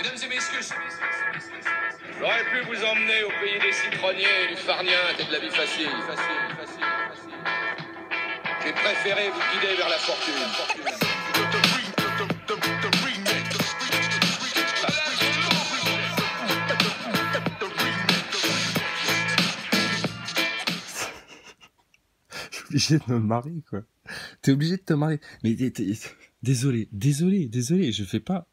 Mesdames et messieurs, j'aurais pu vous emmener au pays des citronniers, du farniente et de la vie facile. J'ai préféré vous guider vers la fortune. Je suis obligé de me marrer, quoi. T'es obligé de te marrer. Mais désolé, je fais pas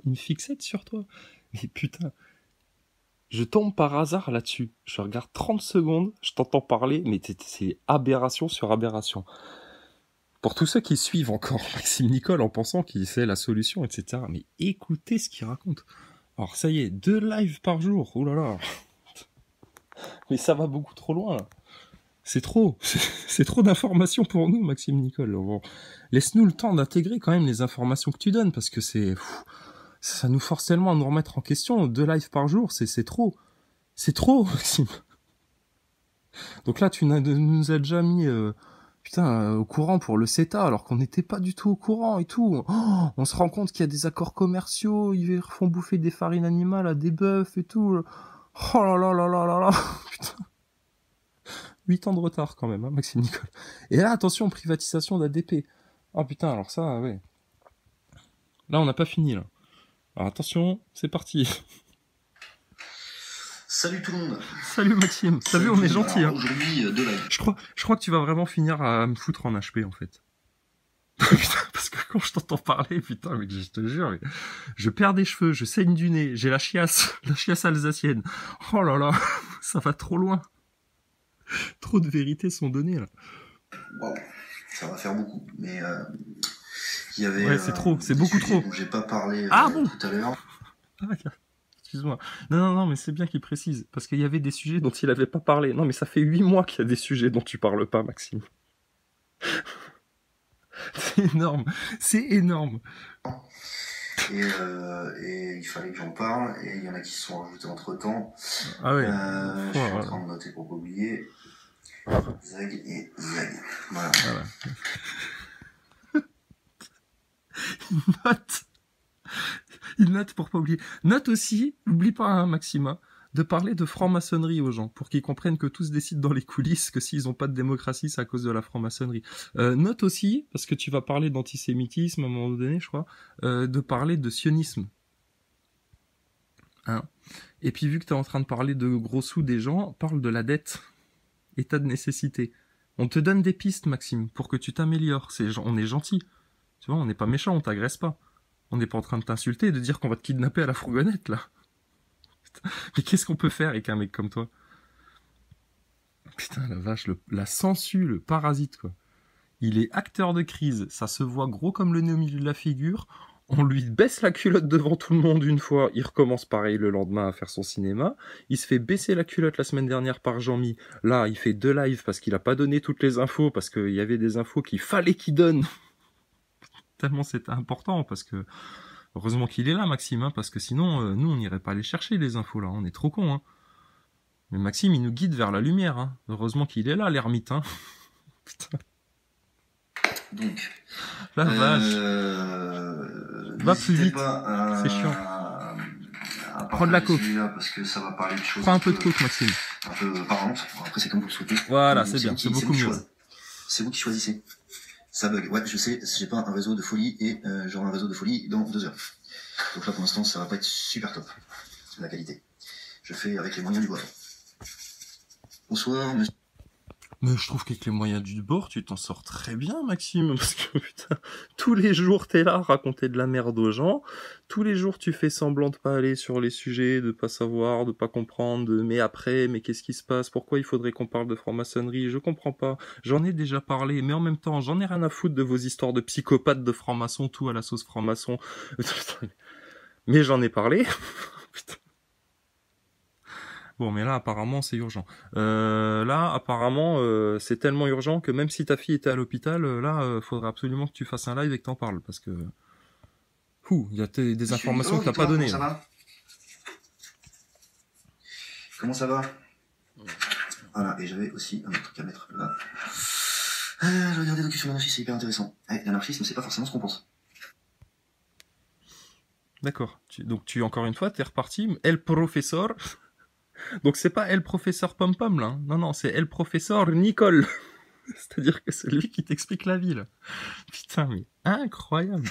une fixette sur toi. Mais putain, je tombe par hasard là-dessus. Je regarde 30 secondes, je t'entends parler, mais c'est aberration sur aberration. Pour tous ceux qui suivent encore Maxime Nicole en pensant qu'il sait la solution, etc. Mais écoutez ce qu'il raconte. Alors ça y est, 2 lives par jour. Oh là là. Mais ça va beaucoup trop loin, là. C'est trop d'informations pour nous, Maxime Nicole. Bon, laisse-nous le temps d'intégrer quand même les informations que tu donnes, parce que ça nous force tellement à nous remettre en question. 2 lives par jour, c'est trop. C'est trop, Maxime. Donc là, nous as déjà mis au courant pour le CETA, alors qu'on n'était pas du tout au courant et tout. Oh, on se rend compte qu'il y a des accords commerciaux, ils font bouffer des farines animales à des bœufs et tout. Oh là là là là là là. Putain. 8 ans de retard quand même, hein, Maxime Nicole. Et là, attention, privatisation d'ADP. Ah putain, alors ça, ouais. Là, on n'a pas fini, là. Alors attention, c'est parti. Salut tout le monde. Salut Maxime. T'as vu, on est gentil. Hein. Aujourd'hui, de live. Je crois que tu vas vraiment finir à me foutre en HP, en fait. Putain, parce que quand je t'entends parler, putain, mais je te jure, mais je perds des cheveux, je saigne du nez, j'ai la chiasse alsacienne. Oh là là, ça va trop loin. Trop de vérités sont données, là. Wow, ça va faire beaucoup, mais il y avait... Ouais, c'est trop, c'est beaucoup trop. Dont j'ai pas parlé bon tout à l'heure. Ah, excuse-moi. Non, mais c'est bien qu'il précise, parce qu'il y avait des sujets dont il avait pas parlé. Non, mais ça fait 8 mois qu'il y a des sujets dont tu parles pas, Maxime. C'est énorme. Et il fallait que j'en parle, et il y en a qui se sont rajoutés entre-temps. Ah ouais. Je suis en train de noter pour pas oublier. Zag et Zag. Voilà. Il note pour pas oublier. Note aussi, n'oublie pas, hein, Maxima, de parler de franc-maçonnerie aux gens, pour qu'ils comprennent que tout se décide dans les coulisses, que s'ils n'ont pas de démocratie, c'est à cause de la franc-maçonnerie. Note aussi, parce que tu vas parler d'antisémitisme à un moment donné, je crois, de parler de sionisme. Hein. Et puis vu que tu es en train de parler de gros sous des gens, parle de la dette. État de nécessité. On te donne des pistes, Maxime, pour que tu t'améliores. On est gentil. Tu vois, on n'est pas méchant, on t'agresse pas. On n'est pas en train de t'insulter et de dire qu'on va te kidnapper à la fourgonnette, là. Mais qu'est-ce qu'on peut faire avec un mec comme toi? Putain, la vache, la sangsue, le parasite, quoi. Il est acteur de crise, ça se voit gros comme le nez au milieu de la figure. On lui baisse la culotte devant tout le monde une fois, il recommence pareil le lendemain à faire son cinéma. Il se fait baisser la culotte la semaine dernière par Jean-Mi. Là, il fait 2 lives parce qu'il a pas donné toutes les infos, parce qu'il y avait des infos qu'il fallait qu'il donne. Tellement c'était important, parce que heureusement qu'il est là, Maxime, hein, parce que sinon, nous, on n'irait pas les chercher, les infos, là. On est trop cons, hein. Mais Maxime, il nous guide vers la lumière, hein. Heureusement qu'il est là, l'ermite, hein. Putain. Donc, la vache. Va plus vite, c'est chiant. Prends de la coke. Parce que ça va parler de choses. Prends un peu de coke, Maxime. Un peu parlantes. Après, c'est comme vous le souhaitez. Voilà, c'est bien, c'est beaucoup mieux. C'est vous qui choisissez. Ça bug. Ouais, je sais, j'ai pas un réseau de folie et j'aurai un réseau de folie dans 2 heures. Donc là, pour l'instant, ça va pas être super top. La qualité. Je fais avec les moyens du bord. Bonsoir, monsieur. Mais je trouve qu'avec les moyens du bord, tu t'en sors très bien, Maxime, parce que putain, tous les jours t'es là à raconter de la merde aux gens, tous les jours tu fais semblant de pas aller sur les sujets, de pas savoir, de pas comprendre, mais après, mais qu'est-ce qui se passe, pourquoi il faudrait qu'on parle de franc-maçonnerie, je comprends pas, j'en ai déjà parlé, mais en même temps, j'en ai rien à foutre de vos histoires de psychopathes de franc-maçon, tout à la sauce franc-maçon, mais j'en ai parlé, putain. Bon, mais là, apparemment, c'est urgent. Là, apparemment, c'est tellement urgent que même si ta fille était à l'hôpital, là, faudrait absolument que tu fasses un live et que t'en parles, parce que... il y a des informations que t'as pas données. Comment ça va? Voilà, et j'avais aussi un autre truc à mettre là. Je regarde des documents sur l'anarchisme, c'est hyper intéressant. L'anarchisme, c'est pas forcément ce qu'on pense. D'accord. Donc encore une fois, t'es reparti. El professeur. Donc c'est pas El professeur Pom Pom là. Hein. Non, c'est El professeur Nicole. C'est-à-dire que c'est lui qui t'explique la vie là. Putain, mais incroyable.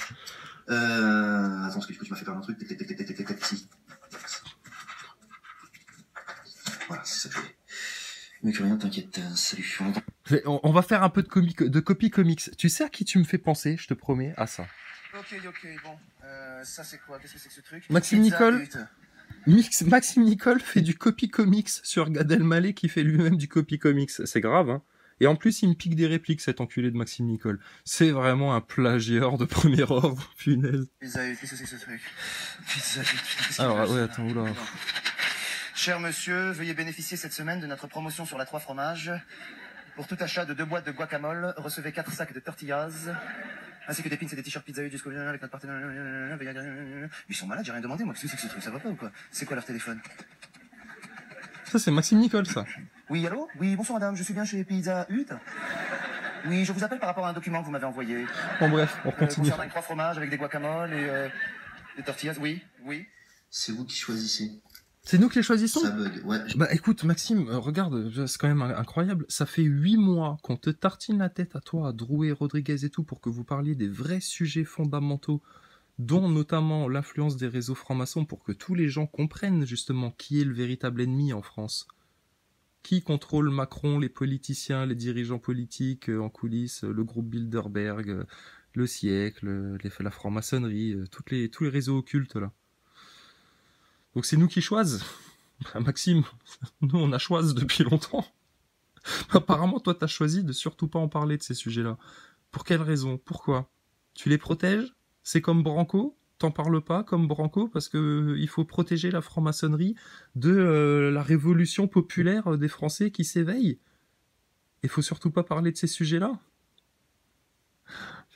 Attends, parce que du coup tu m'as fait perdre un truc. Si. Voilà, c'est ça que je voulais. Mieux que rien, t'inquiète. Salut. On va faire un peu de copie comics. Tu sais à qui tu me fais penser, je te promets, à ça. Ok, bon. Ça c'est quoi? Qu'est-ce que c'est que ce truc? Maxime Nicole. Maxime Nicole fait du copy comics sur Gad Elmaleh qui fait lui-même du copy comics. C'est grave, hein. Et en plus, il me pique des répliques, cet enculé de Maxime Nicole. C'est vraiment un plagieur de premier ordre, punaise. Qu'est-ce que c'est que ce truc? Alors, ouais, attends, oula. Cher monsieur, veuillez bénéficier cette semaine de notre promotion sur la 3 fromages. Pour tout achat de 2 boîtes de guacamole, recevez 4 sacs de tortillas, ainsi que des pins et des t-shirts Pizza Hut jusqu'au avec notre partenaire. Ils sont malades, j'ai rien demandé, moi. Qu'est-ce que c'est que ce truc? Ça va pas ou quoi? C'est quoi leur téléphone? Ça, c'est Maxime Nicole, ça. Oui, allô? Oui, bonsoir madame, je suis bien chez Pizza Hut. Oui, je vous appelle par rapport à un document que vous m'avez envoyé. Bon, bref, on continue. Concernant les 3 fromages avec des guacamoles et des tortillas, oui. C'est vous qui choisissez. C'est nous qui les choisissons. Ça bug, ouais. Bah écoute Maxime, regarde, c'est quand même incroyable. Ça fait 8 mois qu'on te tartine la tête à toi, à Drouet, Rodriguez et tout, pour que vous parliez des vrais sujets fondamentaux, dont notamment l'influence des réseaux francs-maçons, pour que tous les gens comprennent justement qui est le véritable ennemi en France. Qui contrôle Macron, les politiciens, les dirigeants politiques en coulisses, le groupe Bilderberg, le siècle, la franc-maçonnerie, tous les réseaux occultes là. Donc c'est nous qui choisissons. Bah, Maxime, nous on a choisi depuis longtemps. Apparemment toi t'as choisi de surtout pas en parler de ces sujets-là. Pour quelle raison? Pourquoi? Tu les protèges? C'est comme Branco? T'en parles pas comme Branco parce que il faut protéger la franc-maçonnerie de la révolution populaire des Français qui s'éveillent. Il faut surtout pas parler de ces sujets-là.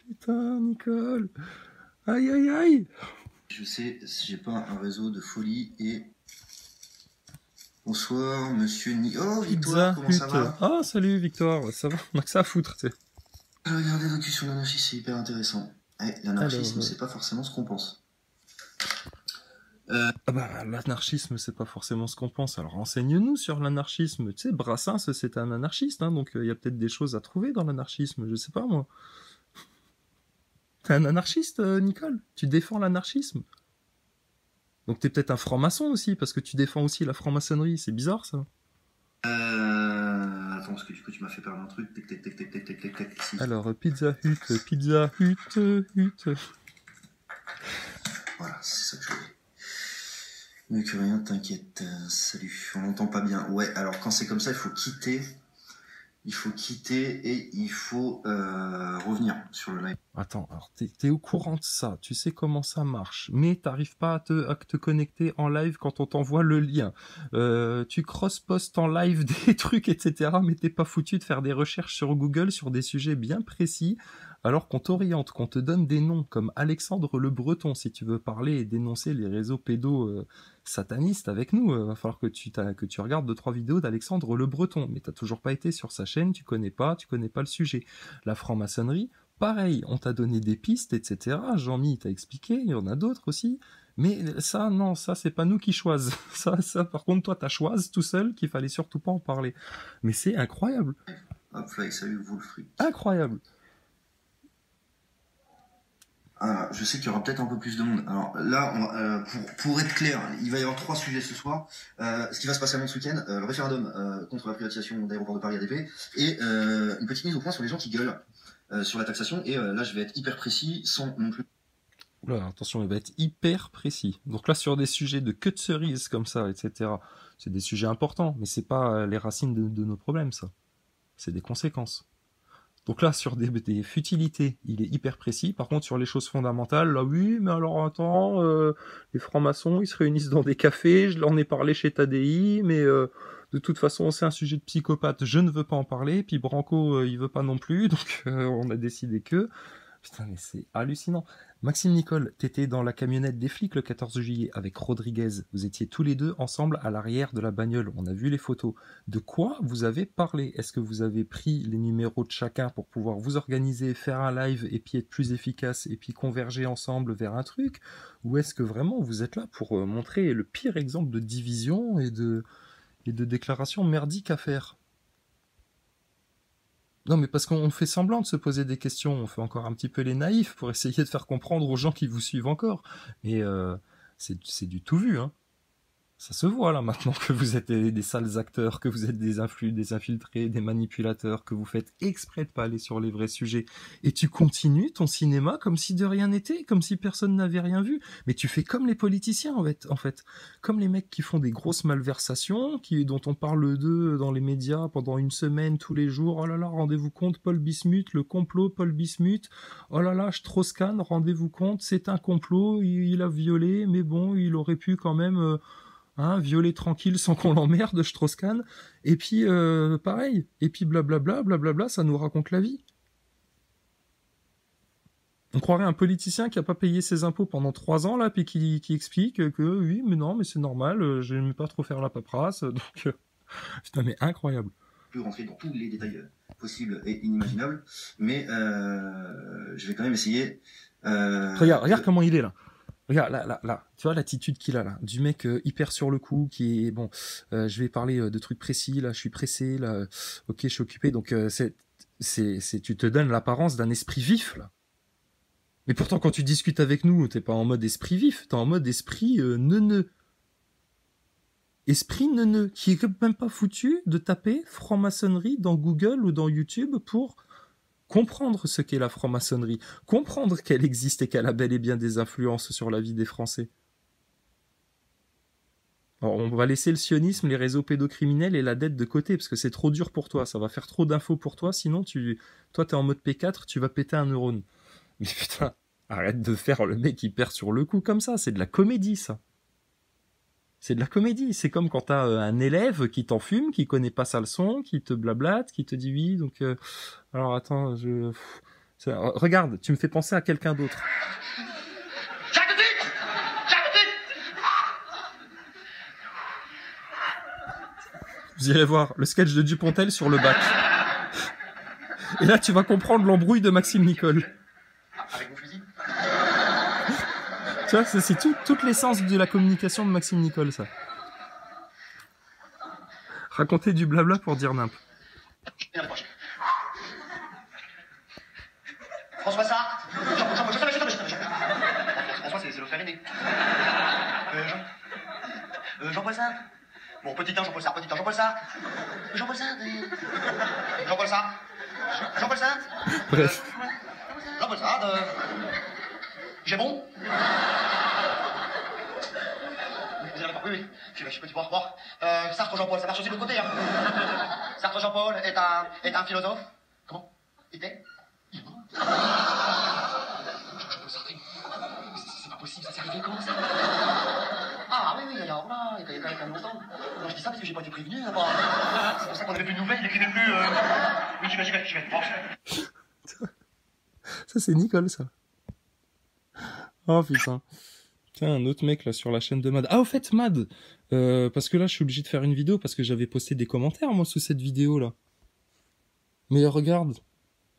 Putain, Nicole. Aïe, aïe, aïe. Je sais, j'ai pas un réseau de folie et... Bonsoir, monsieur Oh, Victoire, comment ça va? Ah, salut, Victoire, ça va? On a que ça à foutre, tu sais. J'ai regardé le docu sur l'anarchisme, c'est hyper intéressant. L'anarchisme, c'est pas forcément ce qu'on pense. Ah bah, l'anarchisme, c'est pas forcément ce qu'on pense. Alors, renseigne-nous sur l'anarchisme. Tu sais, Brassens, c'est un anarchiste, hein, donc il y a peut-être des choses à trouver dans l'anarchisme, je sais pas, moi. T'es un anarchiste, Nicole? Tu défends l'anarchisme? Donc t'es peut-être un franc-maçon aussi, parce que tu défends aussi la franc-maçonnerie. C'est bizarre, ça. Attends, parce que du coup, tu m'as fait perdre un truc. Si. Alors, Pizza Hut. Voilà, c'est ça que je voulais. Mieux que rien, t'inquiète. Salut, on n'entend pas bien. Ouais, alors quand c'est comme ça, il faut quitter et il faut revenir sur le live. Attends, alors t'es au courant de ça, tu sais comment ça marche, mais t'arrives pas à te connecter en live quand on t'envoie le lien. Tu cross-postes en live des trucs, etc., mais t'es pas foutu de faire des recherches sur Google sur des sujets bien précis, alors qu'on t'oriente, qu'on te donne des noms comme Alexandre le Breton, si tu veux parler et dénoncer les réseaux pédos satanistes avec nous. Va falloir que tu regardes 2-3 vidéos d'Alexandre le Breton, mais t'as toujours pas été sur sa chaîne, tu connais pas le sujet. La franc-maçonnerie, pareil, on t'a donné des pistes, etc. Jean-Mi t'a expliqué, il y en a d'autres aussi. Mais ça, non, ça, c'est pas nous qui choisissons. Ça, par contre, toi, t'as choisi tout seul qu'il fallait surtout pas en parler. Mais c'est incroyable. Hop, là, salut, vous le fric. Incroyable. Ah, je sais qu'il y aura peut-être un peu plus de monde. Alors là, pour être clair, il va y avoir 3 sujets ce soir. Ce qui va se passer avant ce week-end, le référendum contre la privatisation d'aéroports de Paris ADP, et une petite mise au point sur les gens qui gueulent sur la taxation. Et là, je vais être hyper précis, sans non plus... Oula, attention, il va être hyper précis. Donc là, sur des sujets de queue de cerise comme ça, etc., c'est des sujets importants, mais c'est pas les racines de nos problèmes, ça. C'est des conséquences. Donc là, sur des futilités, il est hyper précis. Par contre, sur les choses fondamentales, là, oui, mais alors attends, les francs-maçons, ils se réunissent dans des cafés, je leur ai parlé chez Tadi, mais de toute façon, c'est un sujet de psychopathe, je ne veux pas en parler, puis Branco, il veut pas non plus, donc on a décidé que... Putain, mais c'est hallucinant. Maxime Nicole, t'étais dans la camionnette des flics le 14 juillet avec Rodriguez. Vous étiez tous les deux ensemble à l'arrière de la bagnole. On a vu les photos. De quoi vous avez parlé? Est-ce que vous avez pris les numéros de chacun pour pouvoir vous organiser, faire un live et puis être plus efficace et puis converger ensemble vers un truc? Ou est-ce que vraiment vous êtes là pour montrer le pire exemple de division et de déclaration merdique à faire? Non, mais parce qu'on fait semblant de se poser des questions, on fait encore un petit peu les naïfs pour essayer de faire comprendre aux gens qui vous suivent encore. Mais c'est du tout vu, hein. Ça se voit là maintenant que vous êtes des sales acteurs, que vous êtes des infiltrés, des manipulateurs, que vous faites exprès de pas aller sur les vrais sujets. Et tu continues ton cinéma comme si de rien n'était, comme si personne n'avait rien vu. Mais tu fais comme les politiciens en fait. Comme les mecs qui font des grosses malversations, dont on parle d'eux dans les médias pendant une semaine, tous les jours. Oh là là, rendez-vous compte, Paul Bismuth, le complot Paul Bismuth. Oh là là, Strauss-Kahn, rendez-vous compte, c'est un complot, il a violé, mais bon, il aurait pu quand même... violer tranquille sans qu'on l'emmerde, Strauss-Kahn, et puis pareil, et puis blablabla, ça nous raconte la vie. On croirait un politicien qui a pas payé ses impôts pendant 3 ans, là, puis qui explique que oui, mais non, mais c'est normal, je n'aime pas trop faire la paperasse, donc... putain, mais incroyable. Je peux rentrer dans tous les détails possibles et inimaginables, mais je vais quand même essayer... Regarde comment il est, là. Regarde, là, tu vois l'attitude qu'il a là, du mec hyper sur le coup, qui est bon. Je vais parler de trucs précis là, je suis pressé là. Ok, je suis occupé, donc tu te donnes l'apparence d'un esprit vif là. Mais pourtant, quand tu discutes avec nous, t'es pas en mode esprit vif, t'es en mode esprit neuneux. Esprit neuneux, qui est même pas foutu de taper franc-maçonnerie dans Google ou dans YouTube pour comprendre ce qu'est la franc-maçonnerie, comprendre qu'elle existe et qu'elle a bel et bien des influences sur la vie des Français. Alors, on va laisser le sionisme, les réseaux pédocriminels et la dette de côté, parce que c'est trop dur pour toi, ça va faire trop d'infos pour toi, sinon toi t'es en mode P4, tu vas péter un neurone. Mais putain, arrête de faire le mec qui perd sur le coup comme ça, c'est de la comédie ça. C'est de la comédie, c'est comme quand t'as un élève qui t'en fume, qui connaît pas sa leçon, qui te blablate, qui te dit oui, donc... alors attends, regarde, tu me fais penser à quelqu'un d'autre. Vous irez voir le sketch de Dupontel sur le bac. Et là, tu vas comprendre l'embrouille de Maxime Nicole. Avec vos fusils. Tu vois, c'est toute l'essence de la communication de Maxime Nicole, ça. Raconter du blabla pour dire nimp. Et la prochaine. François Sartre. François, c'est le frère aîné. Jean-Paul Sartre. Bon, petit 1, Jean-Paul Sartre, petit 1, Jean-Paul Sartre. Jean-Paul Sartre. Jean-Paul Sartre. Jean-Paul Sartre. Bref. Jean-Paul Sartre. J'ai bon. Vous allez pas, oui. Je suis petit, bon. Sartre Jean-Paul, ça marche aussi de l'autre côté. Hein. Sartre Jean-Paul est un philosophe. Comment? Était? Il est mort. Jean-Paul Sartre. C'est pas possible, ça s'est arrivé quand ça? Ah oui, alors là, il y a quand même longtemps. Non, je dis ça parce que j'ai pas été prévenu. C'est pour ça qu'on avait plus de nouvelles, il écrivait plus. Oui, j'y vais. Ça, c'est Nicole, ça. Oh putain. Tiens, un autre mec là sur la chaîne de Mad. Ah, au fait, Mad, parce que là, je suis obligé de faire une vidéo parce que j'avais posté des commentaires, moi, sous cette vidéo là. Mais regarde,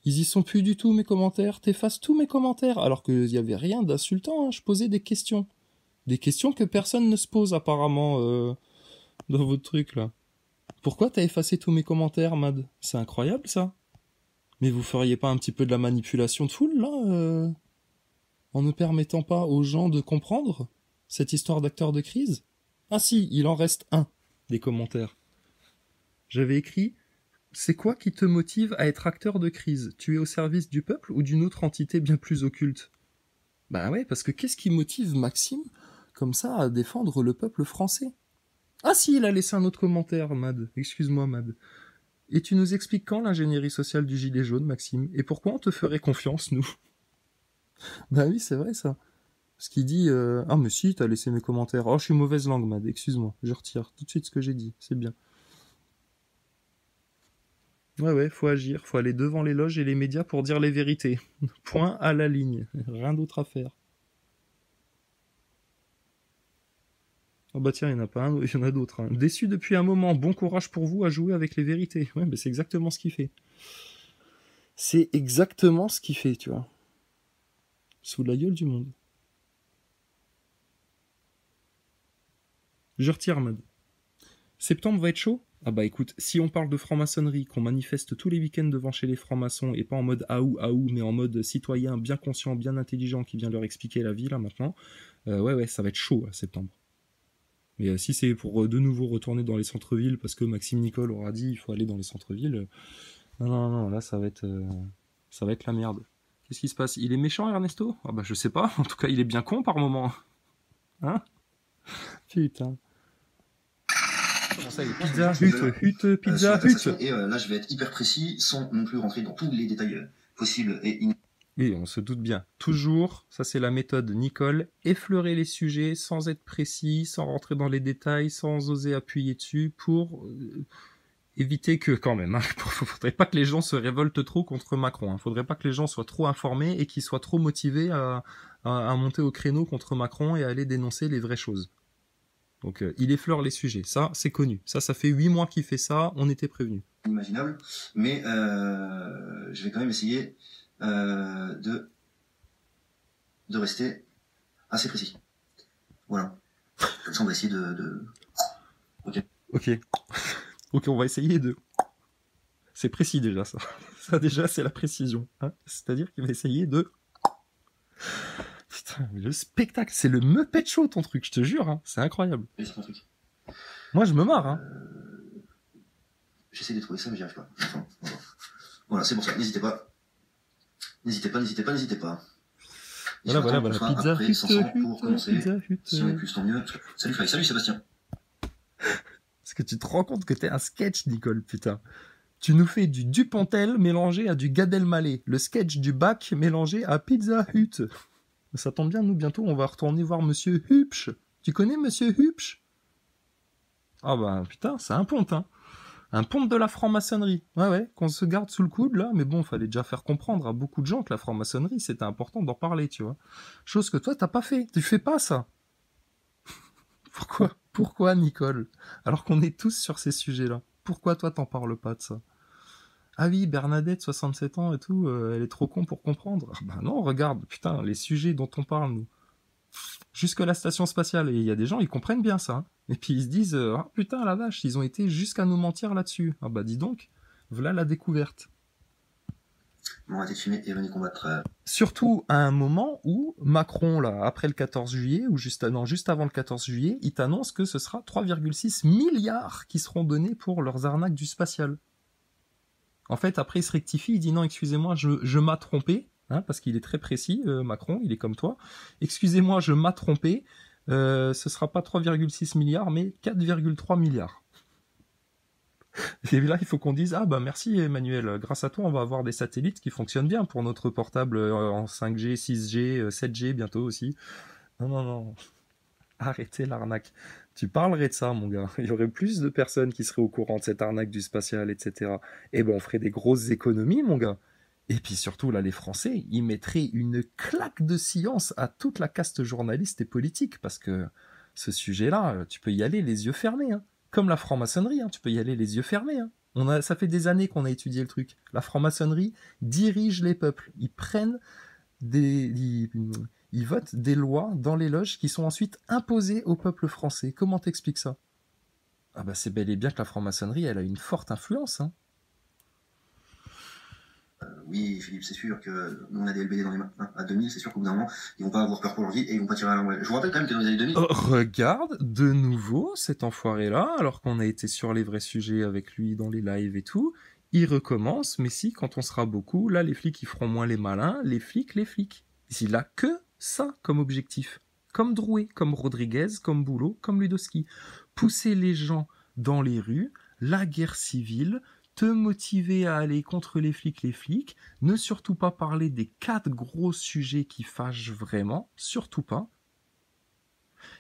ils y sont plus du tout, mes commentaires. T'effaces tous mes commentaires, alors qu'il y avait rien d'insultant, hein. Je posais des questions. Des questions que personne ne se pose apparemment dans votre truc là. Pourquoi t'as effacé tous mes commentaires, Mad? C'est incroyable ça. Mais vous feriez pas un petit peu de la manipulation de foule là en ne permettant pas aux gens de comprendre cette histoire d'acteur de crise? Ah si, il en reste un des commentaires. J'avais écrit: c'est quoi qui te motive à être acteur de crise? Tu es au service du peuple ou d'une autre entité bien plus occulte? Bah ouais, parce que qu'est-ce qui motive Maxime comme ça à défendre le peuple français? Ah si, il a laissé un autre commentaire, Mad. Excuse-moi, Mad. Et tu nous expliques quand l'ingénierie sociale du gilet jaune, Maxime? Et pourquoi on te ferait confiance, nous? Bah oui, c'est vrai, ça. Parce qu'il dit... Ah mais si, t'as laissé mes commentaires. Oh, je suis mauvaise langue, Mad. Excuse-moi. Je retire tout de suite ce que j'ai dit. C'est bien. Ouais, faut agir, faut aller devant les loges et les médias pour dire les vérités. Point à la ligne, rien d'autre à faire. Oh bah tiens, il n'y en a pas un, il y en a d'autres. Hein. Déçu depuis un moment, bon courage pour vous à jouer avec les vérités. Ouais, mais c'est exactement ce qu'il fait. C'est exactement ce qu'il fait, tu vois. Sous la gueule du monde. Je retire, Mad. Septembre va être chaud? Ah bah écoute, si on parle de franc-maçonnerie, qu'on manifeste tous les week-ends devant chez les francs-maçons, et pas en mode aou, mais en mode citoyen bien conscient, bien intelligent, qui vient leur expliquer la vie là maintenant, ouais, ça va être chaud à septembre. Mais si c'est pour de nouveau retourner dans les centres-villes, parce que Maxime Nicole aura dit il faut aller dans les centres-villes, non, là ça va être la merde. Qu'est-ce qui se passe? Il est méchant, Ernesto? Ah bah je sais pas, en tout cas il est bien con par moment. Hein? Putain. Comment ça, pizza hut, pizza hut. Et là, je vais être hyper précis, sans non plus rentrer dans tous les détails possibles et Oui, on se doute bien. Toujours, ça c'est la méthode Nicole, effleurer les sujets sans être précis, sans rentrer dans les détails, sans oser appuyer dessus, pour éviter que, quand même, faudrait pas que les gens se révoltent trop contre Macron. Hein. Faudrait pas que les gens soient trop informés et qu'ils soient trop motivés à monter au créneau contre Macron et à aller dénoncer les vraies choses. Donc il effleure les sujets, ça c'est connu. Ça fait 8 mois qu'il fait ça, on était prévenus. Inimaginable, mais je vais quand même essayer de rester assez précis. Voilà. Comme ça on va essayer de... Ok, on va essayer de... C'est précis déjà ça. Ça déjà c'est la précision. Hein, c'est-à-dire qu'il va essayer de... Putain, mais le spectacle, c'est le Muppet Show ton truc, je te jure, hein. C'est incroyable. Moi je me marre. Hein. J'essaie de trouver ça mais j'y arrive pas. Enfin, voilà, c'est pour ça, n'hésitez pas. N'hésitez pas. Voilà, pizza après, hut, pour commencer. Pizza hut. Si on est plus, tant mieux. Salut Fly, salut Sébastien. Est-ce que tu te rends compte que t'es un sketch, Nicole, putain. Tu nous fais du Dupontel mélangé à du Gad Elmaleh. Le sketch du bac mélangé à Pizza Hut. Ça tombe bien, nous, bientôt, on va retourner voir Monsieur Hupsch. Tu connais Monsieur Hupsch? Ah bah, putain, c'est un ponte, hein. Un ponte de la franc-maçonnerie. Ouais, qu'on se garde sous le coude, là. Mais bon, fallait déjà faire comprendre à beaucoup de gens que la franc-maçonnerie, c'était important d'en parler, tu vois. Chose que toi, t'as pas fait. Tu fais pas ça. Pourquoi, Nicole? Alors qu'on est tous sur ces sujets-là. Pourquoi toi, t'en parles pas de ça? Ah oui, Bernadette, 67 ans et tout, elle est trop con pour comprendre. Ah bah non, regarde, putain, les sujets dont on parle, nous. Jusque la station spatiale. Et il y a des gens, ils comprennent bien ça. Hein. Et puis ils se disent, ah putain, la vache, ils ont été jusqu'à nous mentir là-dessus. Ah bah dis donc, voilà la découverte. Bon, arrêtez de fumer et venez combattre. Surtout à un moment où Macron, là, après le 14 juillet, ou juste avant le 14 juillet, il t'annonce que ce sera 3,6 milliards qui seront donnés pour leurs arnaques du spatial. En fait, après, il se rectifie, il dit non, excusez-moi, je m'as trompé, hein, parce qu'il est très précis, Macron, il est comme toi. Excusez-moi, je m'as trompé, ce sera pas 3,6 milliards, mais 4,3 milliards. Et là, il faut qu'on dise, ah bah merci Emmanuel, grâce à toi, on va avoir des satellites qui fonctionnent bien pour notre portable en 5G, 6G, 7G bientôt aussi. Non. Arrêtez l'arnaque. Tu parlerais de ça, mon gars. Il y aurait plus de personnes qui seraient au courant de cette arnaque du spatial, etc. Et ben, on ferait des grosses économies, mon gars. Et puis surtout, là, les Français, ils mettraient une claque de science à toute la caste journaliste et politique, parce que ce sujet-là, tu peux y aller les yeux fermés, hein. Comme la franc-maçonnerie, hein, tu peux y aller les yeux fermés. Hein. Ça fait des années qu'on a étudié le truc. La franc-maçonnerie dirige les peuples. Ils prennent ils votent des lois dans les loges qui sont ensuite imposées au peuple français. Comment t'expliques ça? Ah bah c'est bel et bien que la franc-maçonnerie, elle a une forte influence. Hein. Oui, Philippe, c'est sûr que nous on a des LBD dans les mains. Hein. À 2000, c'est sûr qu'au bout d'un moment, ils vont pas avoir peur pour leur vie et ils vont pas tirer à l'arme. Je vous rappelle quand même que dans les années 2000... regarde, de nouveau, cet enfoiré-là, alors qu'on a été sur les vrais sujets avec lui dans les lives et tout, il recommence, mais si, quand on sera beaucoup, là, les flics, ils feront moins les malins, les flics. Il a que ça comme objectif. Comme Drouet, comme Rodriguez, comme Boulot, comme Ludowski. Pousser les gens dans les rues, la guerre civile, te motiver à aller contre les flics, ne surtout pas parler des 4 gros sujets qui fâchent vraiment, surtout pas.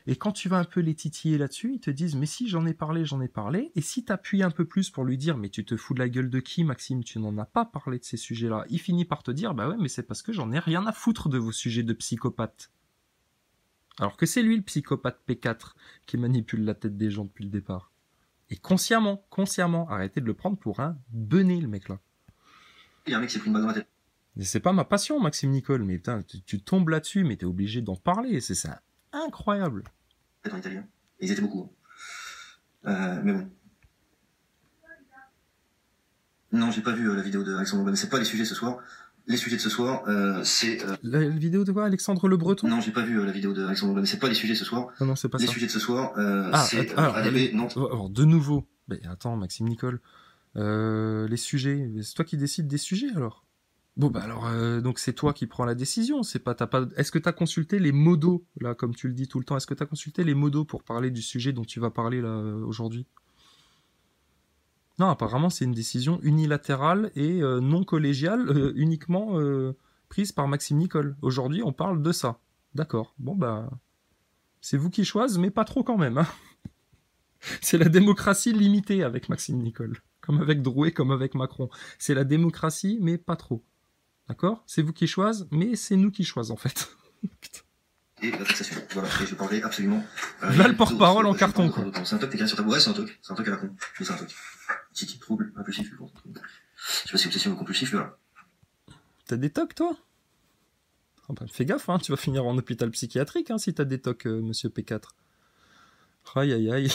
Et quand tu vas un peu les titiller là-dessus, ils te disent, mais si, j'en ai parlé. Et si t'appuies un peu plus pour lui dire, mais tu te fous de la gueule de qui, Maxime, tu n'en as pas parlé de ces sujets-là. Il finit par te dire, bah ouais, mais c'est parce que j'en ai rien à foutre de vos sujets de psychopathe. Alors que c'est lui le psychopathe P4 qui manipule la tête des gens depuis le départ. Et consciemment, arrêtez de le prendre pour un bené, le mec là. Il y a un mec qui s'est pris une balle dans la tête. Et c'est pas ma passion, Maxime Nicole, mais putain, tu tombes là-dessus, mais t'es obligé d'en parler, c'est ça, incroyable. En italien. Et ils étaient beaucoup. Mais bon. Non, j'ai pas vu la vidéo d'Alexandre, mais c'est pas les sujets ce soir. Les sujets de ce soir, c'est... La vidéo de quoi, Alexandre Le Breton? Non, j'ai pas vu la vidéo d'Alexandre, mais c'est pas les sujets ce soir. Non, c'est pas les ça. Les sujets de ce soir, c'est ADB, Nantes. Alors, de nouveau. Mais attends, Maxime Nicole. Les sujets, c'est toi qui décides des sujets, alors? Bon, bah alors, donc c'est toi qui prends la décision, c'est pas, Est-ce que t'as consulté les modos, là, comme tu le dis tout le temps, est-ce que t'as consulté les modos pour parler du sujet dont tu vas parler, là, aujourd'hui? Non, apparemment, c'est une décision unilatérale et non collégiale, uniquement prise par Maxime Nicole. Aujourd'hui, on parle de ça. D'accord. Bon, bah, c'est vous qui choisissez, mais pas trop quand même, hein. C'est la démocratie limitée avec Maxime Nicole. Comme avec Drouet, comme avec Macron. C'est la démocratie, mais pas trop. D'accord? C'est vous qui choisissez, mais c'est nous qui choisissons, en fait. Et la taxation. Voilà. Et je parlerai absolument... là, le porte-parole en carton, quoi. C'est un truc, t'es carré sur ta boîte, c'est un truc. C'est un truc à la con. Mais c'est un truc. Titi, trouble, impulsif, je sais pas si obsession ou compulsif, mais voilà. T'as des tocs, toi? Oh bah, fais gaffe, hein, tu vas finir en hôpital psychiatrique, hein, si t'as des tocs, monsieur P4. Aïe, aïe, aïe.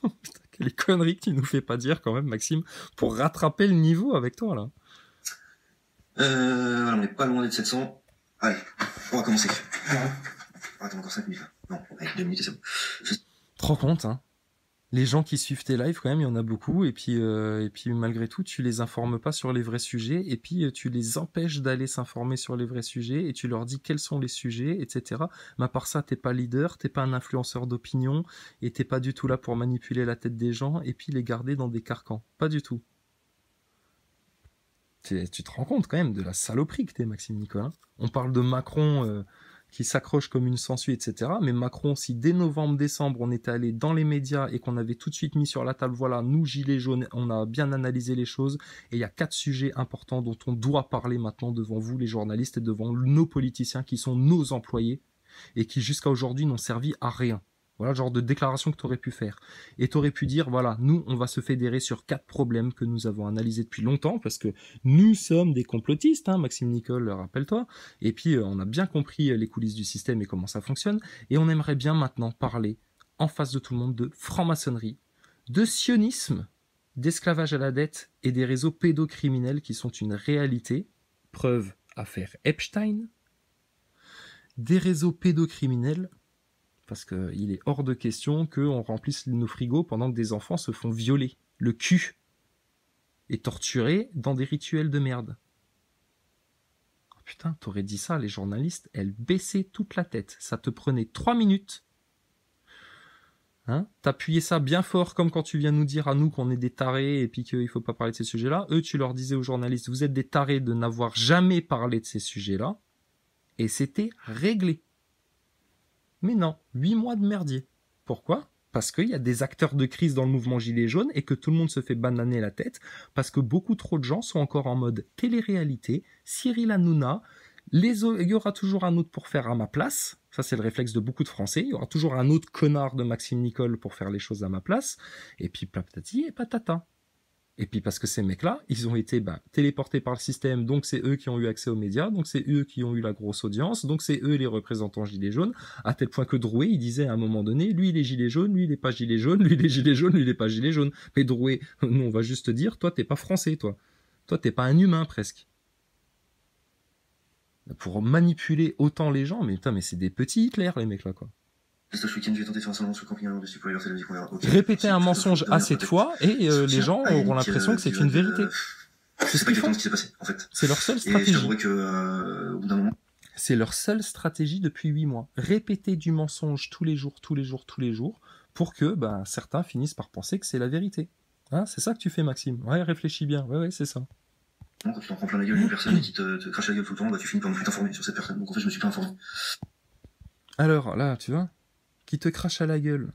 Putain, quelle connerie que tu nous fais pas dire, quand même, Maxime, pour rattraper le niveau avec toi, là. Voilà, on est pas loin d'être 700. Allez, on va commencer. Attends, encore 5 minutes, là. Non, allez, 2 minutes et c'est bon. Tu te rends compte, hein? Les gens qui suivent tes lives, quand même, il y en a beaucoup, et puis malgré tout, tu les informes pas sur les vrais sujets, et puis tu les empêches d'aller s'informer sur les vrais sujets, et tu leur dis quels sont les sujets, etc. Mais à part ça, t'es pas leader, t'es pas un influenceur d'opinion, et t'es pas du tout là pour manipuler la tête des gens, et puis les garder dans des carcans. Pas du tout. Tu te rends compte, quand même, de la saloperie que t'es, Maxime Nicole, hein. On parle de Macron... qui s'accroche comme une sangsue, etc. Mais Macron, si dès novembre-décembre, on était allé dans les médias et qu'on avait tout de suite mis sur la table, voilà, nous, Gilets jaunes, on a bien analysé les choses, et il y a 4 sujets importants dont on doit parler maintenant devant vous, les journalistes, et devant nos politiciens, qui sont nos employés, et qui jusqu'à aujourd'hui n'ont servi à rien. Voilà le genre de déclaration que tu aurais pu faire. Et tu aurais pu dire, voilà, nous, on va se fédérer sur 4 problèmes que nous avons analysés depuis longtemps, parce que nous sommes des complotistes, hein, Maxime Nicole, rappelle-toi. Et puis, on a bien compris les coulisses du système et comment ça fonctionne. Et on aimerait bien maintenant parler, en face de tout le monde, de franc-maçonnerie, de sionisme, d'esclavage à la dette et des réseaux pédocriminels qui sont une réalité. Preuve, affaire Epstein. Des réseaux pédocriminels, parce qu'il est hors de question qu'on remplisse nos frigos pendant que des enfants se font violer le cul et torturer dans des rituels de merde. Oh putain, t'aurais dit ça, les journalistes, elles baissaient toute la tête. Ça te prenait 3 minutes. Hein, t'appuyais ça bien fort, comme quand tu viens nous dire à nous qu'on est des tarés et puis qu'il faut pas parler de ces sujets-là. Eux, tu leur disais aux journalistes, vous êtes des tarés de n'avoir jamais parlé de ces sujets-là. Et c'était réglé. Mais non, 8 mois de merdier. Pourquoi? Parce qu'il y a des acteurs de crise dans le mouvement Gilets jaunes et que tout le monde se fait bananer la tête parce que beaucoup trop de gens sont encore en mode télé-réalité, Cyril Hanouna, il y aura toujours un autre pour faire à ma place. Ça, c'est le réflexe de beaucoup de Français. Il y aura toujours un autre connard de Maxime Nicole pour faire les choses à ma place. Et puis patati et patata. Et puis parce que ces mecs-là, ils ont été téléportés par le système, donc c'est eux qui ont eu accès aux médias, donc c'est eux qui ont eu la grosse audience, donc c'est eux les représentants gilets jaunes, à tel point que Drouet, il disait à un moment donné, lui il est gilet jaune, lui il est pas gilet jaune, lui il est gilet jaune, lui il est pas gilet jaune. Mais Drouet, nous on va juste te dire, toi t'es pas français, toi. Toi t'es pas un humain presque. Pour manipuler autant les gens, mais putain, mais c'est des petits Hitler les mecs là quoi. Ce week-end, j'ai tenté de faire un salon sur le camping dessus pour aller verser la musique. Okay. Répéter un mensonge assez de fois et les gens auront l'impression que c'est une vérité. C'est pas exactement ce qui s'est passé, en fait. C'est leur seule stratégie. Et je que, au bout d'un moment... C'est leur seule stratégie depuis 8 mois. Répéter du mensonge tous les jours, pour que certains finissent par penser que c'est la vérité. Hein, c'est ça que tu fais, Maxime. Ouais, réfléchis bien. Ouais, c'est ça. Quand tu t'en prends plein la gueule d'une personne qui te crache la gueule tout le temps, tu finis par ne plus t'informer sur cette personne. Donc en fait, je me suis pas informé. Alors, là, tu vois, qui te crachent à la gueule.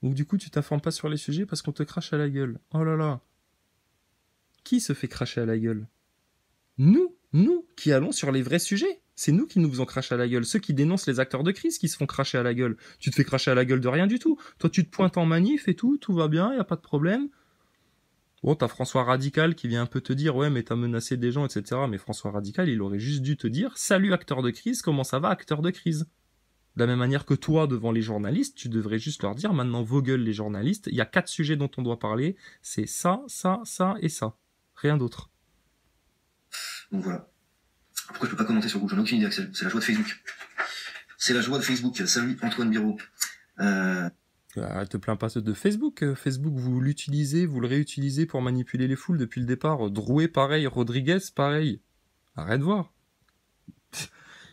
Donc du coup, tu t'informes pas sur les sujets parce qu'on te crache à la gueule. Oh là là. Qui se fait cracher à la gueule? Nous qui allons sur les vrais sujets. C'est nous qui nous faisons cracher à la gueule. Ceux qui dénoncent les acteurs de crise qui se font cracher à la gueule. Tu te fais cracher à la gueule de rien du tout. Toi, tu te pointes en manif et tout va bien, y a pas de problème. Bon, t'as François Radical qui vient un peu te dire, ouais, mais t'as menacé des gens, etc. Mais François Radical, il aurait juste dû te dire, salut acteur de crise, comment ça va, acteur de crise? De la même manière que toi, devant les journalistes, tu devrais juste leur dire, maintenant, vos gueules, les journalistes, il y a 4 sujets dont on doit parler, c'est ça, ça, ça et ça. Rien d'autre. Donc voilà. Pourquoi je peux pas commenter sur Google? J'en ai aucune idée, Axel. C'est la joie de Facebook. C'est la joie de Facebook. Salut Antoine Biro. Te plains pas de Facebook. Facebook, vous l'utilisez, vous le réutilisez pour manipuler les foules depuis le départ. Drouet, pareil. Rodriguez, pareil. Arrête de voir.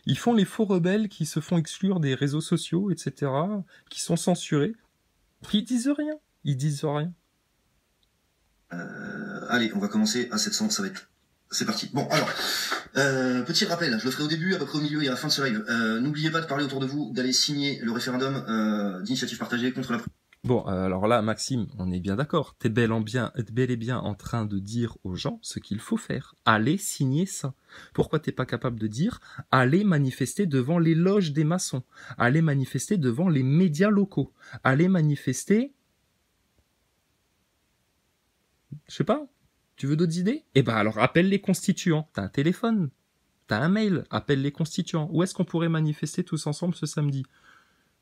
Ils font les faux rebelles qui se font exclure des réseaux sociaux, etc., qui sont censurés. Ils disent rien. Ils disent rien. Allez, on va commencer à 700, ça va être... C'est parti. Bon, alors, petit rappel, je le ferai au début, à peu près au milieu et à la fin de ce live. N'oubliez pas de parler autour de vous, d'aller signer le référendum d'initiative partagée contre la... Bon, alors là, Maxime, on est bien d'accord. T'es bel et bien en train de dire aux gens ce qu'il faut faire. Allez signer ça. Pourquoi t'es pas capable de dire allez manifester devant les loges des maçons, allez manifester devant les médias locaux, allez manifester... Je sais pas. Tu veux d'autres idées? Eh ben alors appelle les constituants. T'as un téléphone, t'as un mail, appelle les constituants. Où est-ce qu'on pourrait manifester tous ensemble ce samedi?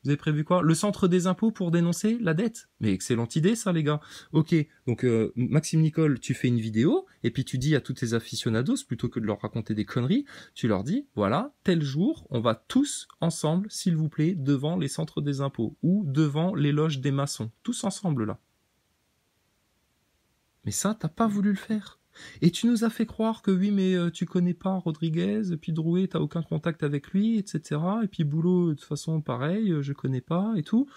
Vous avez prévu quoi? Le centre des impôts pour dénoncer la dette? Mais excellente idée ça les gars. Ok, donc Maxime Nicole, tu fais une vidéo, et puis tu dis à tous tes aficionados, plutôt que de leur raconter des conneries, tu leur dis, voilà, tel jour, on va tous ensemble, s'il vous plaît, devant les centres des impôts, ou devant les loges des maçons. Tous ensemble là. Mais ça, t'as pas voulu le faire. Et tu nous as fait croire que oui, mais tu connais pas Rodriguez, et puis Drouet, t'as aucun contact avec lui, etc. Et puis Boulot, de toute façon, pareil, je connais pas, et tout.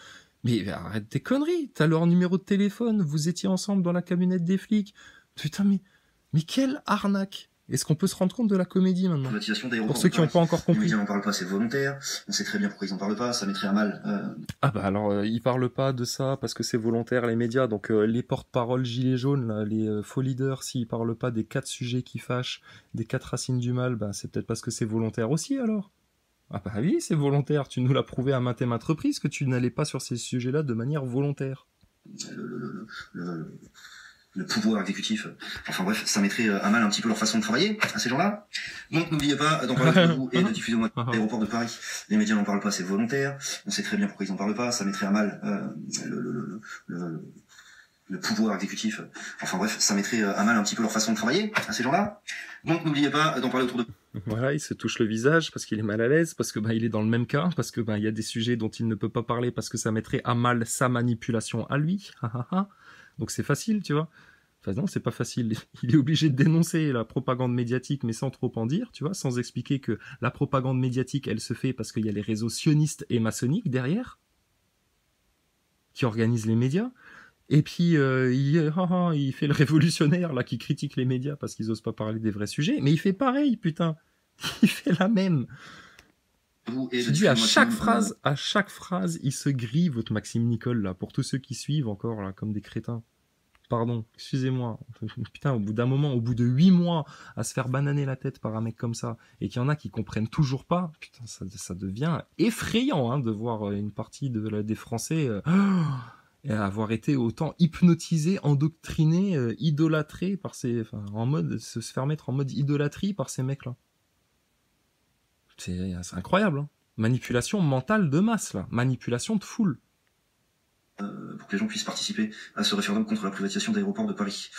Mais arrête tes conneries, t'as leur numéro de téléphone, vous étiez ensemble dans la camionnette des flics. Putain, mais quelle arnaque! Est-ce qu'on peut se rendre compte de la comédie maintenant? Pour ceux qui n'ont pas encore compris. Les médias n'en parlent pas, c'est volontaire. On sait très bien pourquoi ils n'en parlent pas, ça mettrait à mal. Ah bah alors, ils parlent pas de ça parce que c'est volontaire, les médias. Donc les porte-paroles gilets jaunes, là, les faux leaders, s'ils parlent pas des 4 sujets qui fâchent, des 4 racines du mal, bah c'est peut-être parce que c'est volontaire aussi alors. Ah bah oui, c'est volontaire. Tu nous l'as prouvé à maintes et maintes reprises que tu n'allais pas sur ces sujets-là de manière volontaire. Le pouvoir exécutif. Enfin bref, ça mettrait à mal un petit peu leur façon de travailler à ces gens-là. Donc n'oubliez pas d'en parler de vous et de diffuser au l'aéroport de Paris. Les médias n'en parlent pas, c'est volontaire. On sait très bien pourquoi ils n'en parlent pas. Ça mettrait à mal le pouvoir exécutif. Enfin bref, ça mettrait à mal un petit peu leur façon de travailler à ces gens-là. Donc n'oubliez pas d'en parler autour de... Voilà, il se touche le visage parce qu'il est mal à l'aise, parce que il est dans le même cas, parce que il y a des sujets dont il ne peut pas parler parce que ça mettrait à mal sa manipulation à lui. Donc c'est facile, tu vois. Enfin non, c'est pas facile. Il est obligé de dénoncer la propagande médiatique, mais sans trop en dire, tu vois, sans expliquer que la propagande médiatique, elle se fait parce qu'il y a les réseaux sionistes et maçonniques derrière, qui organisent les médias. Et puis il fait le révolutionnaire là, qui critique les médias parce qu'ils osent pas parler des vrais sujets. Mais il fait pareil, putain. Il fait la même. Je dis à chaque phrase, il se grille votre Maxime Nicole là, pour tous ceux qui suivent encore là, comme des crétins. Pardon, excusez-moi. Putain, au bout d'un moment, au bout de 8 mois, à se faire bananer la tête par un mec comme ça, et qu'il y en a qui comprennent toujours pas, putain, ça devient effrayant hein, de voir une partie des Français avoir été autant hypnotisés, endoctrinés, idolâtrés par se faire mettre en mode idolâtrie par ces mecs-là. C'est incroyable, hein. Manipulation mentale de masse, là. Manipulation de foule. Pour que les gens puissent participer à ce référendum contre la privatisation d'aéroports de Paris.